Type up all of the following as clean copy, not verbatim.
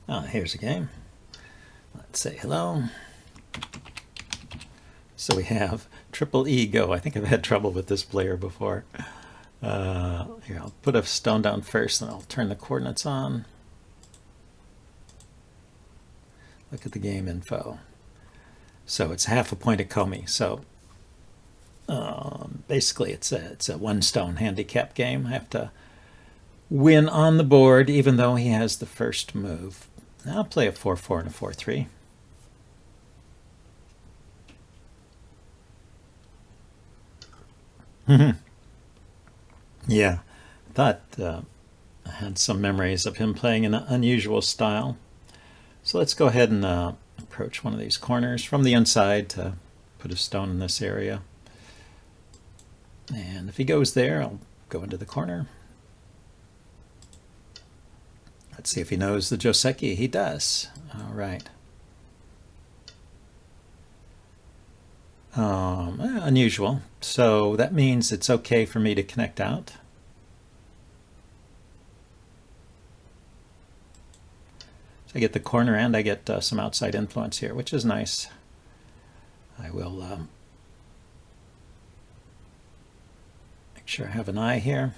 Here's a game. Let's say hello. So we have triple E go. I think I've had trouble with this player before. Here, I'll put a stone down first, and I'll turn the coordinates on. Look at the game info. So it's half a point of Comey. So basically, it's a one stone handicap game. I have to win on the board, even though he has the first move. Now I'll play a 4-4 and a 4-3. Yeah, I thought I had some memories of him playing in an unusual style. So let's go ahead and approach one of these corners from the inside to put a stone in this area. And if he goes there, I'll go into the corner. Let's see if he knows the Joseki. He does. All right. Unusual. So that means it's okay for me to connect out. So I get the corner and I get some outside influence here, which is nice. I will make sure I have an eye here.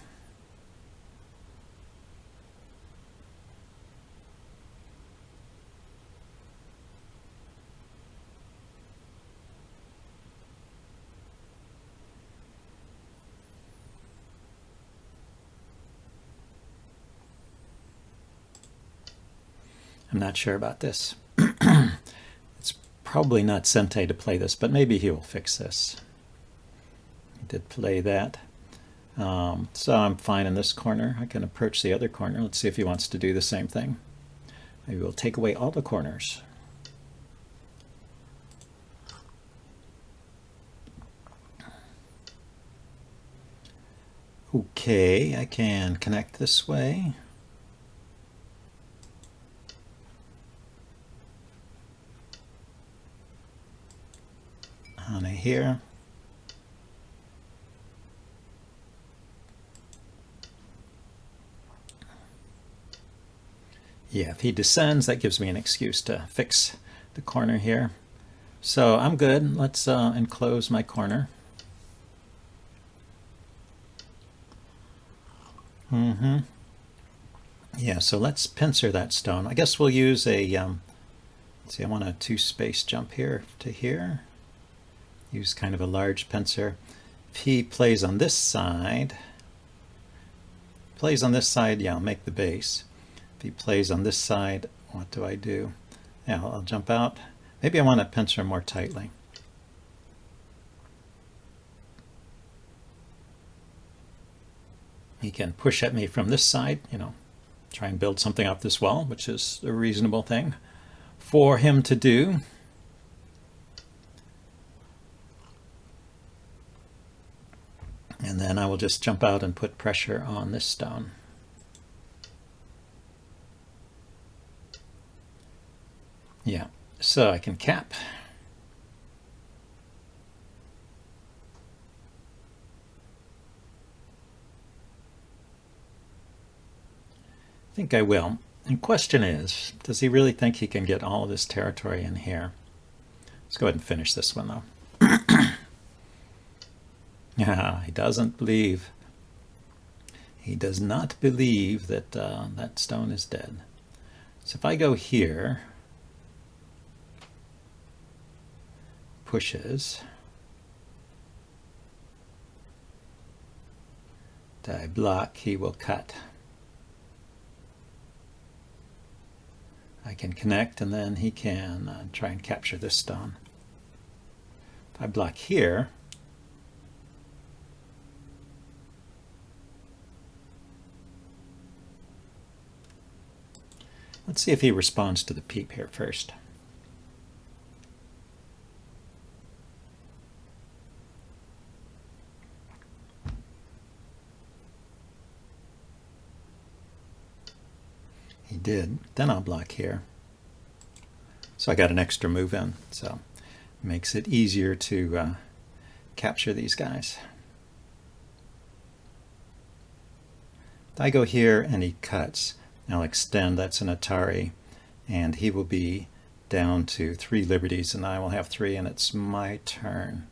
I'm not sure about this. It's probably not Sente to play this, but maybe he will fix this. He did play that. So I'm fine in this corner. I can approach the other corner. Let's see if he wants to do the same thing. Maybe we'll take away all the corners. Okay, I can connect this way. On here. Yeah, if he descends, that gives me an excuse to fix the corner here. So I'm good. Let's enclose my corner. Yeah, so let's pincer that stone. I guess we'll use a, let's see, I want a 2-space jump here to here. Use kind of a large pincer. If he plays on this side, yeah, I'll make the base. If he plays on this side, what do I do? Yeah, I'll jump out. Maybe I want to pincer more tightly. He can push at me from this side, you know, try and build something off this wall, which is a reasonable thing for him to do. And then I will just jump out and put pressure on this stone. Yeah, so I can cap. I think I will. And question is, does he really think he can get all of this territory in here? Let's go ahead and finish this one though. Yeah, he doesn't believe. He does not believe that that stone is dead. So if I go here, pushes, I block, he will cut. I can connect and then he can try and capture this stone. If I block here, let's see if he responds to the peep here first. He did. Then I'll block here. So I got an extra move in. So it makes it easier to capture these guys. If I go here and he cuts, I'll extend. That's an Atari. and he will be down to 3 liberties, and I will have 3, and it's my turn.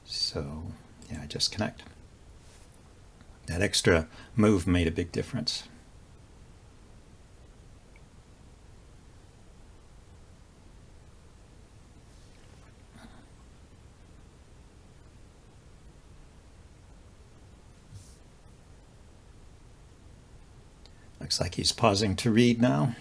So, yeah, I just connect. That extra move made a big difference. Looks like he's pausing to read now.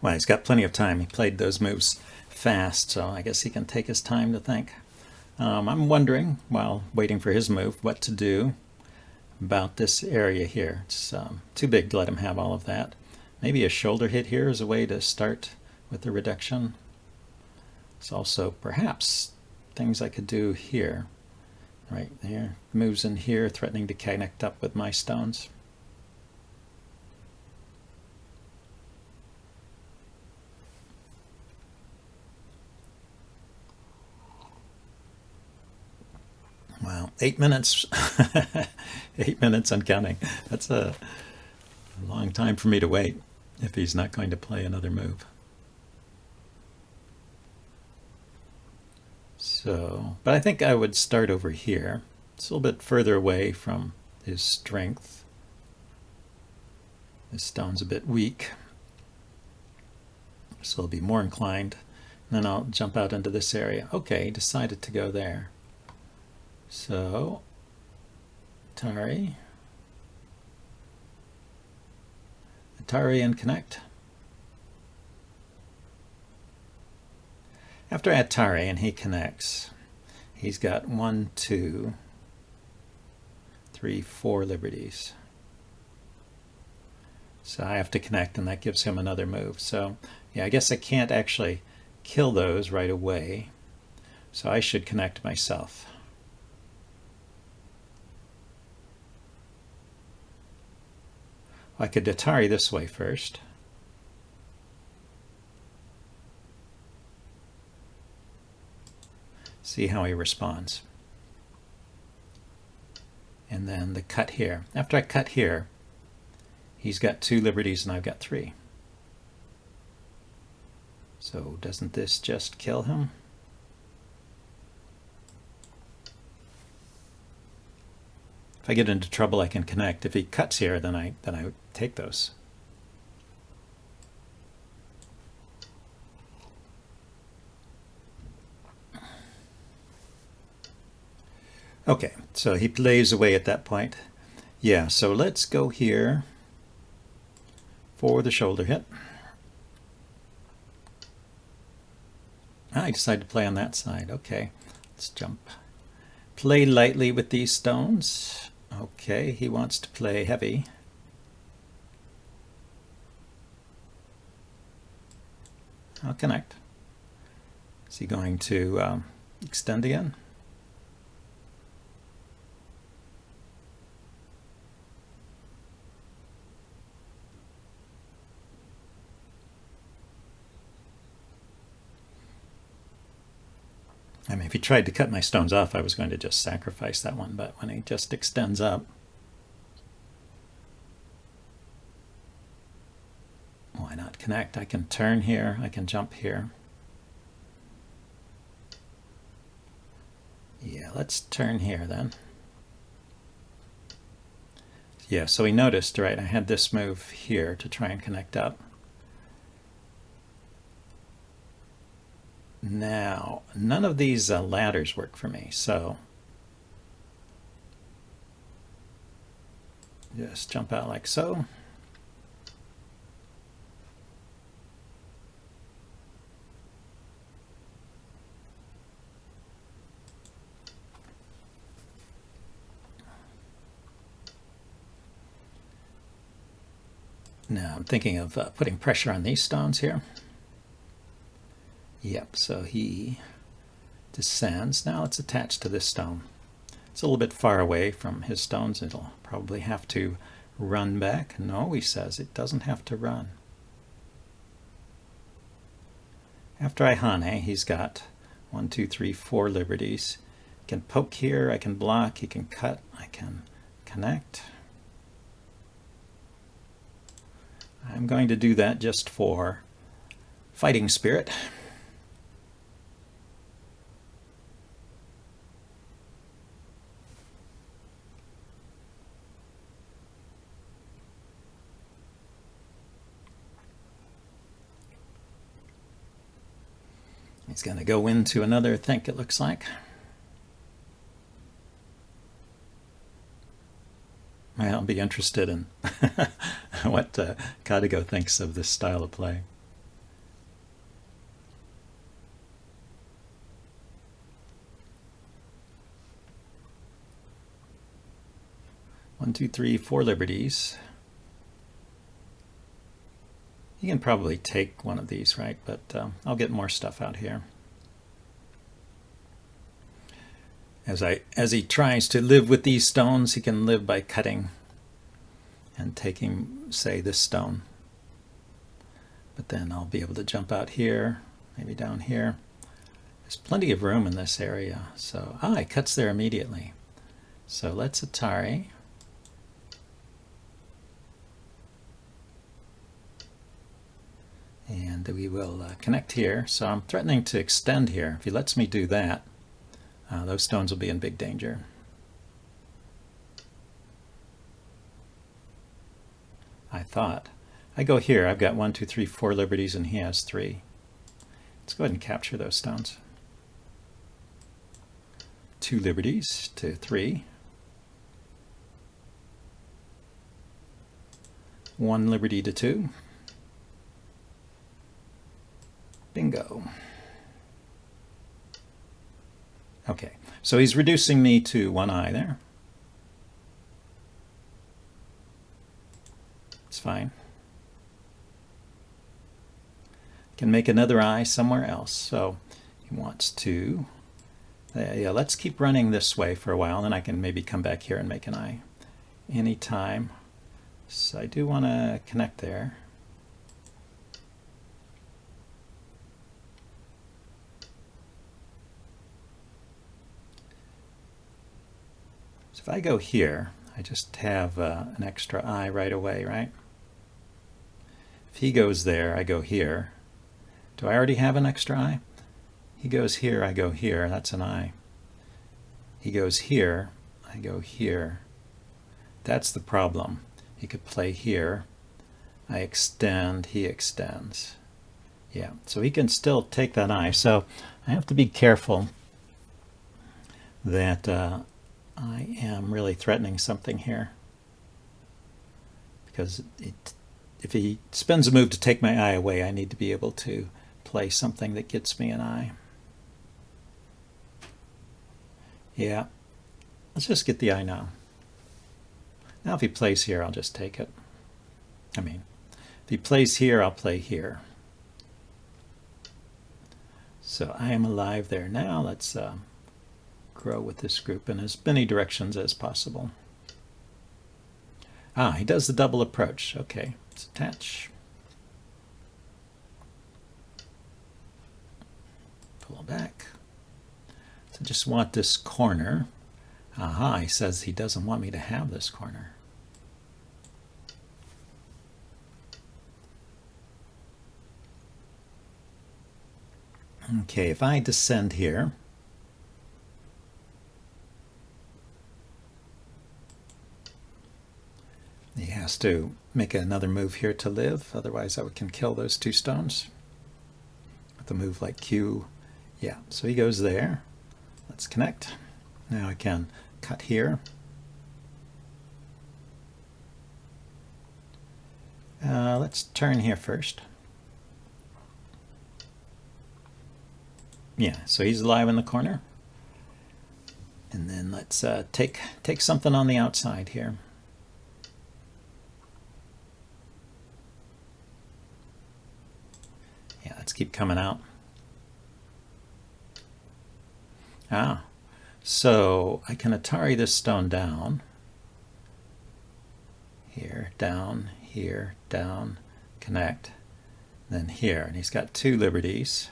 Well, he's got plenty of time. He played those moves fast, so I guess he can take his time to think. I'm wondering, while waiting for his move, what to do about this area here. It's too big to let him have all of that. Maybe a shoulder hit here is a way to start with the reduction. It's also perhaps things I could do here. Right there, moves in here, threatening to connect up with my stones. Wow, 8 minutes. 8 minutes and counting. That's a long time for me to wait if he's not going to play another move. So, but I think I would start over here. It's a little bit further away from his strength. This stone's a bit weak, so I'll be more inclined. And then I'll jump out into this area. Okay, decided to go there. So, Atari and connect. After Atari and he connects, he's got 1, 2, 3, 4 liberties. So I have to connect, and that gives him another move. So yeah, I guess I can't actually kill those right away. So I should connect myself. I could Atari this way first. See how he responds. And then the cut here. After I cut here, he's got 2 liberties and I've got 3. So doesn't this just kill him? If I get into trouble, I can connect. If he cuts here, then I take those. Okay, so he plays away at that point. Yeah, so let's go here for the shoulder hit. I decided to play on that side. Okay, let's jump. Play lightly with these stones. Okay, he wants to play heavy. I'll connect. Is he going to extend again? I mean, if he tried to cut my stones off, I was going to just sacrifice that one, but when he just extends up, why not connect? I can turn here, I can jump here. Yeah, let's turn here then. Yeah, so he noticed, right, I had this move here to try and connect up. Now, none of these ladders work for me, so just jump out like so. Now I'm thinking of putting pressure on these stones here. Yep, so he descends. Now it's attached to this stone. It's a little bit far away from his stones. It'll probably have to run back. No, he says it doesn't have to run. After I hane, he's got 1, 2, 3, 4 liberties. He can poke here, I can block, he can cut, I can connect. I'm going to do that just for fighting spirit. He's going to go into another think, it looks like. I'll be interested in what Kadigo thinks of this style of play. One, two, three, 4 liberties. You can probably take one of these, right? But I'll get more stuff out here. As he tries to live with these stones, he can live by cutting and taking, say, this stone. But then I'll be able to jump out here, maybe down here. There's plenty of room in this area. So, he cuts there immediately. So let's Atari. And we will connect here. So I'm threatening to extend here. If he lets me do that, those stones will be in big danger. I thought. I go here. I've got 1, 2, 3, 4 liberties, and he has 3. Let's go ahead and capture those stones. 2 liberties to 3. 1 liberty to 2. Bingo. Okay, so he's reducing me to 1 eye there. It's fine. Can make another eye somewhere else. So he wants to, yeah, let's keep running this way for a while, and I can maybe come back here and make an eye anytime. So I do want to connect there. So if I go here, I just have an extra eye right away, right? If he goes there, I go here. Do I already have an extra eye? He goes here, I go here. That's an eye. He goes here, I go here. That's the problem. He could play here. I extend, he extends. Yeah, so he can still take that eye. So I have to be careful that I am really threatening something here, because if he spends a move to take my eye away, I need to be able to play something that gets me an eye. Yeah, let's just get the eye now. Now if he plays here, I'll just take it. I mean, if he plays here, I'll play here. So I am alive there now. Let's grow with this group in as many directions as possible. He does the double approach. Okay, let's attach. Pull back. So just want this corner. He says he doesn't want me to have this corner. Okay, if I descend here, he has to make another move here to live, otherwise I can kill those 2 stones with a move like Q. Yeah, so he goes there. Let's connect. Now I can cut here. Let's turn here first. Yeah, so he's alive in the corner. And then let's take something on the outside here. keep coming out. Ah, so I can Atari this stone down. Here, down, here, down, connect, then here. And he's got 2 liberties.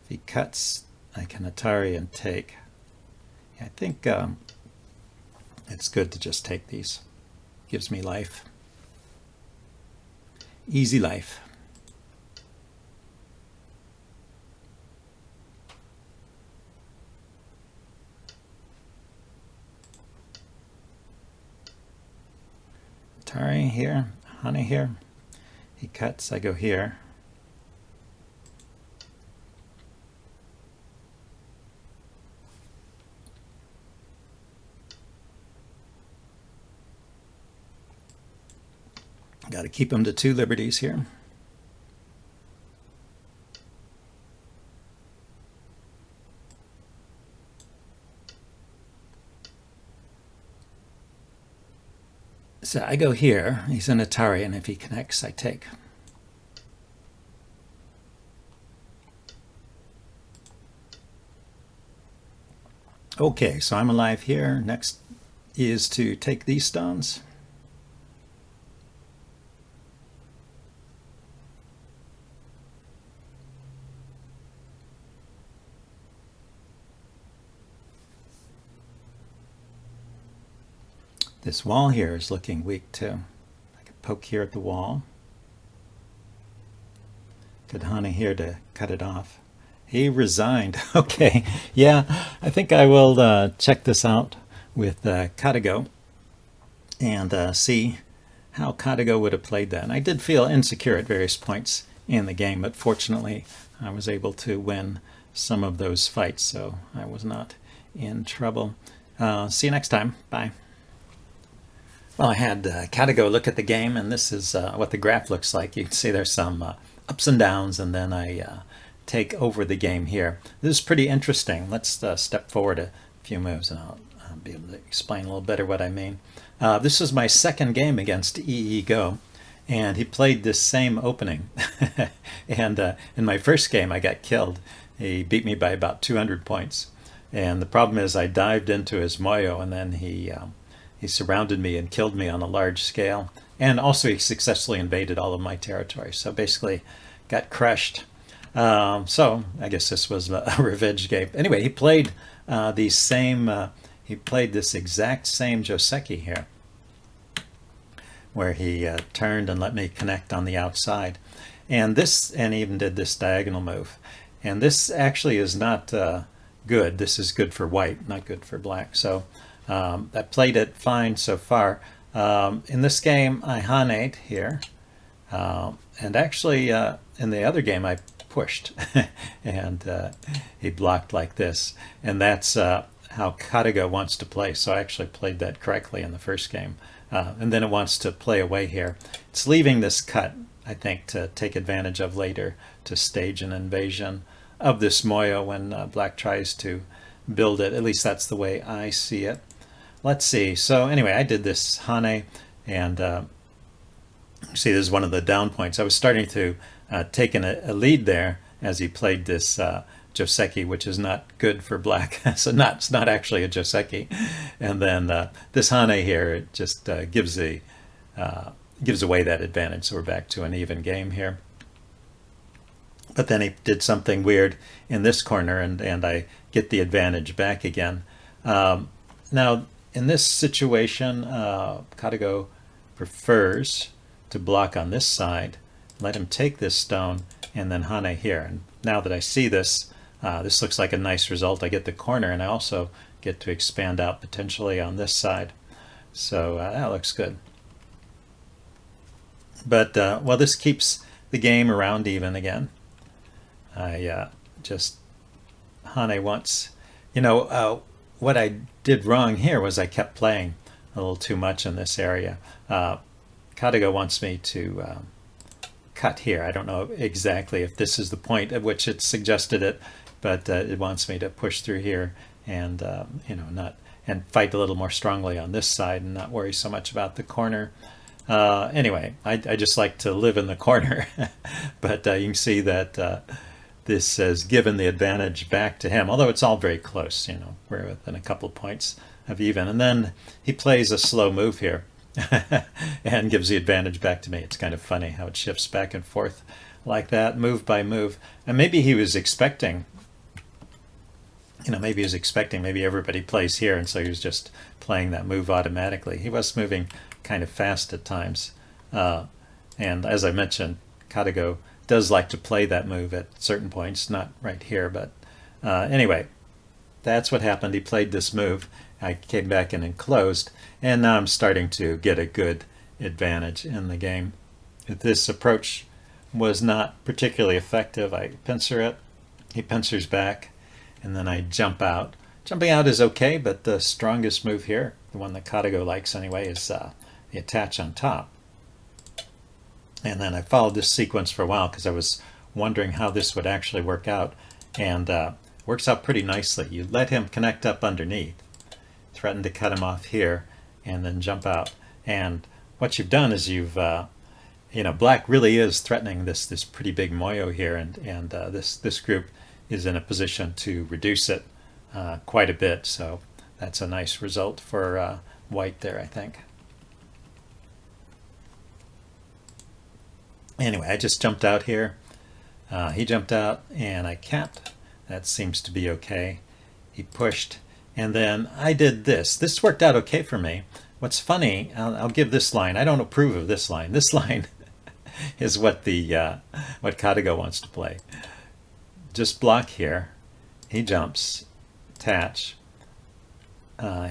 If he cuts, I can Atari and take. I think it's good to just take these. Gives me life. Easy life. Atari here, Hane here. He cuts, I go here. Got to keep him to 2 liberties here. So I go here, he's an Atari, and if he connects, I take. Okay, so I'm alive here. Next is to take these stones. This wall here is looking weak too. I could poke here at the wall. Could Hane here to cut it off. He resigned. Okay, yeah, I think I will check this out with Katago and see how Katago would have played that. And I did feel insecure at various points in the game, but fortunately I was able to win some of those fights, so I was not in trouble. See you next time. Bye. Well, I had Katago look at the game, and this is what the graph looks like. You can see there's some ups and downs, and then I take over the game here. This is pretty interesting. Let's step forward a few moves, and I'll be able to explain a little better what I mean. This is my second game against EE Go, and he played this same opening. And in my first game, I got killed. He beat me by about 200 points. And the problem is I dived into his moyo, and then he surrounded me and killed me on a large scale. And also he successfully invaded all of my territory. So basically got crushed. So I guess this was a revenge game. Anyway, he played he played this exact same Joseki here, where he turned and let me connect on the outside. And he even did this diagonal move. And this actually is not good. This is good for white, not good for black. So I played it fine so far. In this game, I Haned here. And actually, in the other game, I pushed. And he blocked like this. And that's how Katago wants to play. So I actually played that correctly in the first game. And then it wants to play away here. It's leaving this cut, I think, to take advantage of later to stage an invasion of this moyo when black tries to build it. At least that's the way I see it. Let's see. So anyway, I did this Hane, and see, this is one of the down points. I was starting to take a lead there as he played this Joseki, which is not good for black. So it's not actually a Joseki. And then this Hane here, it just gives away that advantage. So we're back to an even game here. But then he did something weird in this corner, and I get the advantage back again. Now, in this situation, Katago prefers to block on this side, let him take this stone, and then Hane here. And now that I see this, this looks like a nice result. I get the corner, and I also get to expand out potentially on this side. So that looks good. But, well, this keeps the game around even again. I just, Hane once, what I did wrong here was I kept playing a little too much in this area. Katago wants me to cut here. I don't know exactly if this is the point at which it suggested it, but it wants me to push through here and and fight a little more strongly on this side and not worry so much about the corner. Anyway, I just like to live in the corner. But you can see that this has given the advantage back to him, although it's all very close. We're within a couple points of even. And then he plays a slow move here and gives the advantage back to me. It's kind of funny how it shifts back and forth like that, move by move. And maybe he was expecting, maybe everybody plays here, and so he was just playing that move automatically. He was moving kind of fast at times. And as I mentioned, Katago does like to play that move at certain points, not right here, but anyway, that's what happened. He played this move. I came back in and closed, and now I'm starting to get a good advantage in the game. If this approach was not particularly effective, I pincer it, he pincers back, and then I jump out. Jumping out is okay, but the strongest move here, the one that Katago likes anyway, is the attach on top. And then I followed this sequence for a while because I was wondering how this would actually work out, and works out pretty nicely. You let him connect up underneath, threaten to cut him off here, and then jump out. And what you've done is you've, black really is threatening this pretty big moyo here, and this group is in a position to reduce it quite a bit. So that's a nice result for white there, I think. Anyway, I just jumped out here. He jumped out, and I capped. That seems to be okay. He pushed, and then I did this. This worked out okay for me. What's funny, I'll give this line. I don't approve of this line. This line is what what Katago wants to play. Just block here. He jumps, attach.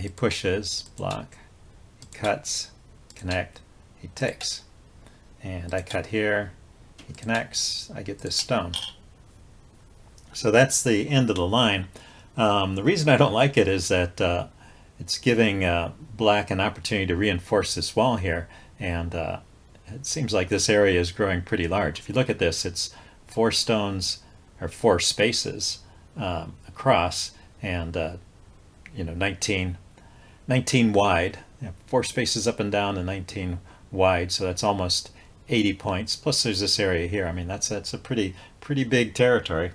He pushes, block. He cuts, connect. He takes. And I cut here. He connects. I get this stone. So that's the end of the line. The reason I don't like it is that it's giving black an opportunity to reinforce this wall here, and it seems like this area is growing pretty large. If you look at this, it's 4 stones or 4 spaces across, and 19 wide. 4 spaces up and down and 19 wide, so that's almost 80 points. Plus there's this area here. I mean, that's a pretty big territory.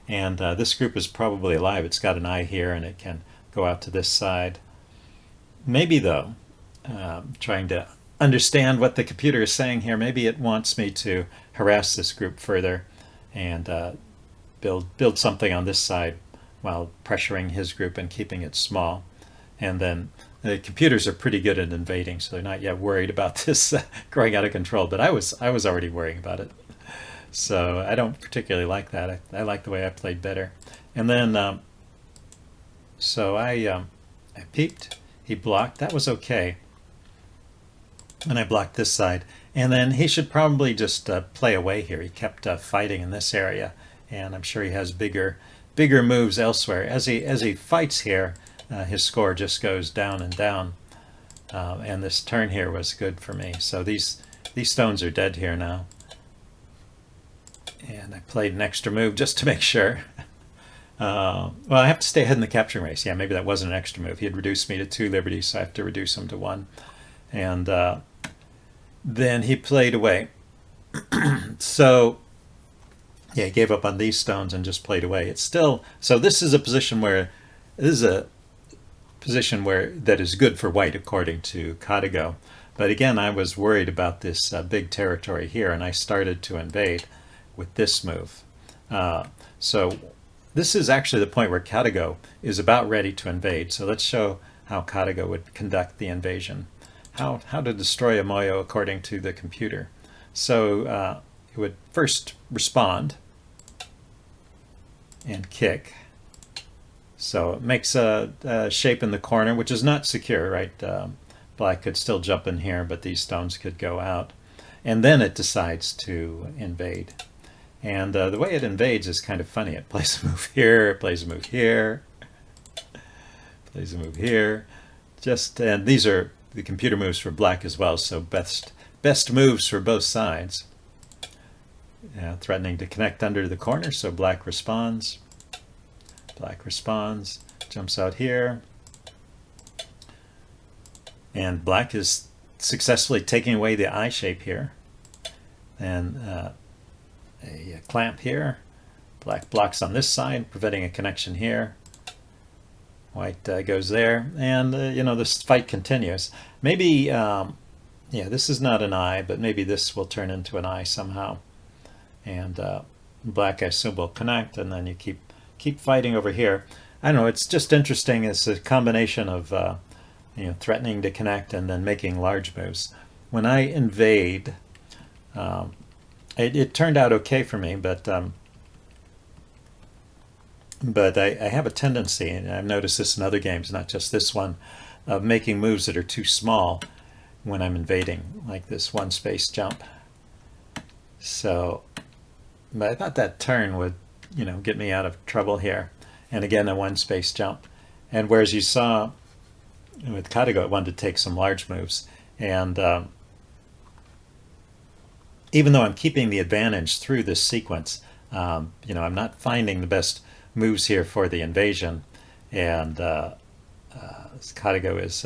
And this group is probably alive. It's got an eye here, and it can go out to this side. Maybe, though, trying to understand what the computer is saying here, maybe it wants me to harass this group further and build something on this side while pressuring his group and keeping it small. And then the computers are pretty good at invading, so they're not yet worried about this growing out of control. But I was already worrying about it. So I don't particularly like that. I like the way I played better. And then, so I peeped. He blocked. That was okay. And I blocked this side. And then he should probably just play away here. He kept fighting in this area, and I'm sure he has bigger moves elsewhere. As he fights here, his score just goes down and down. And this turn here was good for me. So these stones are dead here now. And I played an extra move just to make sure. Well, I have to stay ahead in the capturing race. Yeah, maybe that wasn't an extra move. He had reduced me to 2 liberties, so I have to reduce him to 1. And then he played away. So, yeah, he gave up on these stones and just played away. It's still, so this is a position where that is good for white, according to Katago. But again, I was worried about this big territory here, and I started to invade with this move. So this is actually the point where Katago is about ready to invade. So let's show how Katago would conduct the invasion. How to destroy a moyo according to the computer. So it would first respond and kick. So it makes a shape in the corner, which is not secure, right? Black could still jump in here, but these stones could go out. And then it decides to invade. And the way it invades is kind of funny. It plays a move here, it plays a move here, plays a move here. And these are the computer moves for black as well, so best moves for both sides. Threatening to connect under the corner, so black responds. Black responds, jumps out here. And black is successfully taking away the I shape here. And a clamp here. Black blocks on this side, preventing a connection here. White goes there, and this fight continues. Maybe, yeah, this is not an I, but maybe this will turn into an I somehow. And black, I assume, will connect, and then you keep fighting over here. I don't know. It's just interesting. It's a combination of threatening to connect and then making large moves. When I invade, it turned out okay for me, but I have a tendency, and I've noticed this in other games, not just this one, of making moves that are too small when I'm invading, like this one space jump. So, but I thought that turn would, get me out of trouble here. And again, a one space jump. And whereas you saw with Katago, it wanted to take some large moves. And even though I'm keeping the advantage through this sequence, I'm not finding the best moves here for the invasion. And Katago is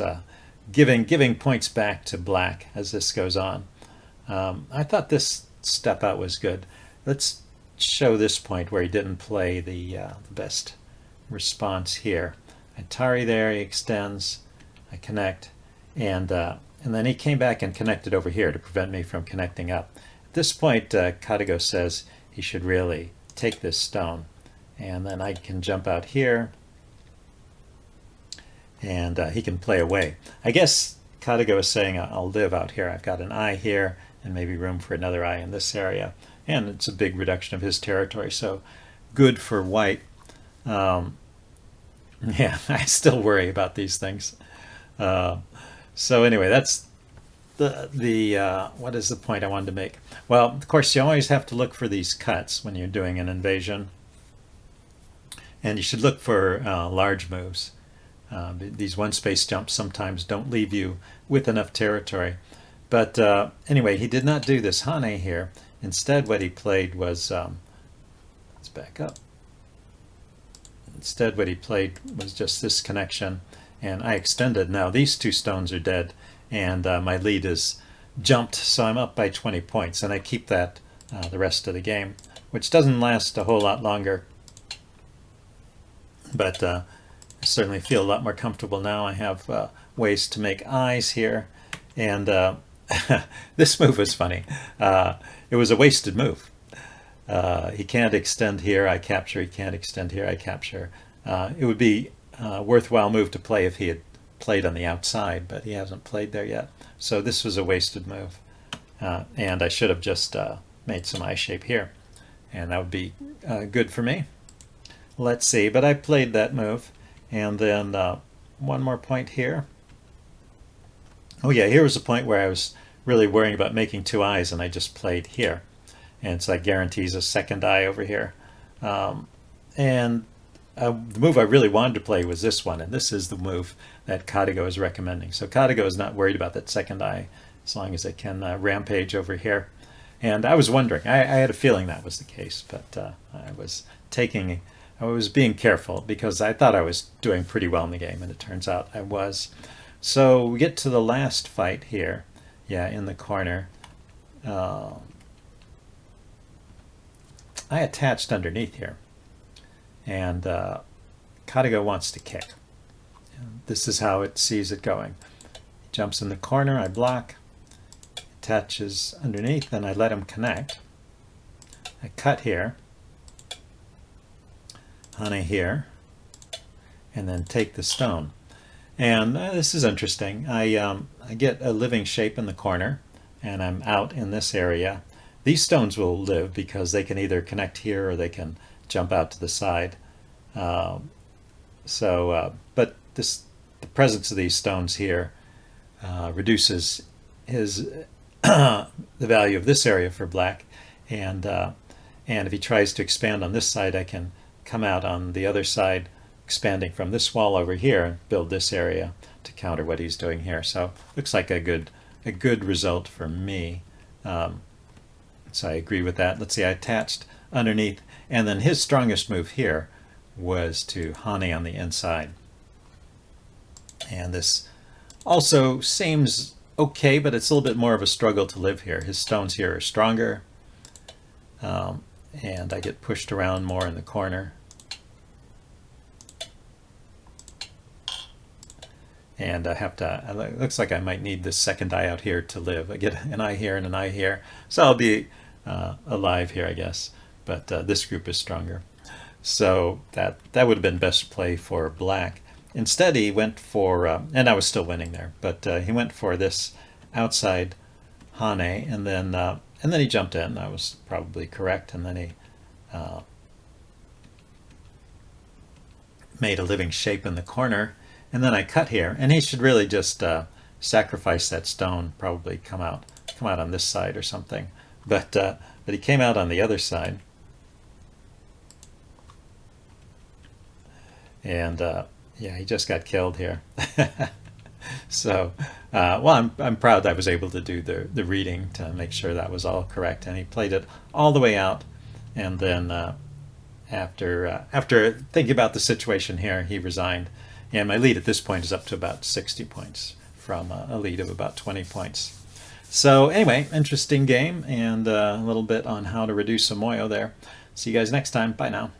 giving points back to black as this goes on. I thought this step out was good. Let's show this point where he didn't play the best response here. I tarry there, he extends, I connect, and then he came back and connected over here to prevent me from connecting up. At this point, Katago says he should really take this stone, and then I can jump out here, and he can play away. I guess Katago is saying I'll live out here. I've got an eye here, and maybe room for another eye in this area, and it's a big reduction of his territory, so good for white. Yeah, I still worry about these things. So anyway, that's the what is the point I wanted to make? Well, of course, you always have to look for these cuts when you're doing an invasion, and you should look for large moves. These one space jumps sometimes don't leave you with enough territory. But anyway, he did not do this Hane here. Instead, what he played was, let's back up. Instead, what he played was just this connection, and I extended. Now these two stones are dead, and my lead is jumped, so I'm up by 20 points, and I keep that the rest of the game, which doesn't last a whole lot longer. But I certainly feel a lot more comfortable now. I have ways to make eyes here, and this move was funny. It was a wasted move. He can't extend here, I capture. He can't extend here, I capture. It would be a worthwhile move to play if he had played on the outside, but he hasn't played there yet. So this was a wasted move. And I should have just made some eye shape here. And that would be good for me. Let's see, but I played that move. And then one more point here. Oh yeah, here was a point where I was really worrying about making two eyes, and I just played here. And so that guarantees a second eye over here. The move I really wanted to play was this one, and this is the move that Katago is recommending. So Katago is not worried about that second eye as long as I can rampage over here. And I was wondering, I had a feeling that was the case, but I was being careful because I thought I was doing pretty well in the game, and it turns out I was. So we get to the last fight here, yeah, in the corner. I attached underneath here, and Katago wants to kick. This is how it sees it going. He jumps in the corner, I block, attaches underneath, and I let him connect. I cut here, Hane here, and then take the stone. And this is interesting. I get a living shape in the corner, and I'm out in this area. These stones will live because they can either connect here or they can jump out to the side. But the presence of these stones here reduces the value of this area for black. And if he tries to expand on this side, I can come out on the other side, expanding from this wall over here and build this area to counter what he's doing here. So looks like a good result for me. So I agree with that. Let's see, I attached underneath, and then his strongest move here was to Hane on the inside. And this also seems okay, but it's a little bit more of a struggle to live here. His stones here are stronger, and I get pushed around more in the corner. And I have to, it looks like I might need this second eye out here to live. I get an eye here and an eye here. So I'll be alive here, I guess. But this group is stronger. So that would have been best play for black. Instead, he went for, and I was still winning there, but he went for this outside Hane, and then he jumped in. I was probably correct, and then he made a living shape in the corner. And then I cut here, and he should really just sacrifice that stone, probably come out on this side or something. But he came out on the other side, and yeah, he just got killed here. So, well, I'm proud I was able to do the reading to make sure that was all correct, and he played it all the way out, and then after thinking about the situation here, he resigned. And my lead at this point is up to about 60 points from a lead of about 20 points. So anyway, interesting game, and a little bit on how to reduce a moyo there. See you guys next time. Bye now.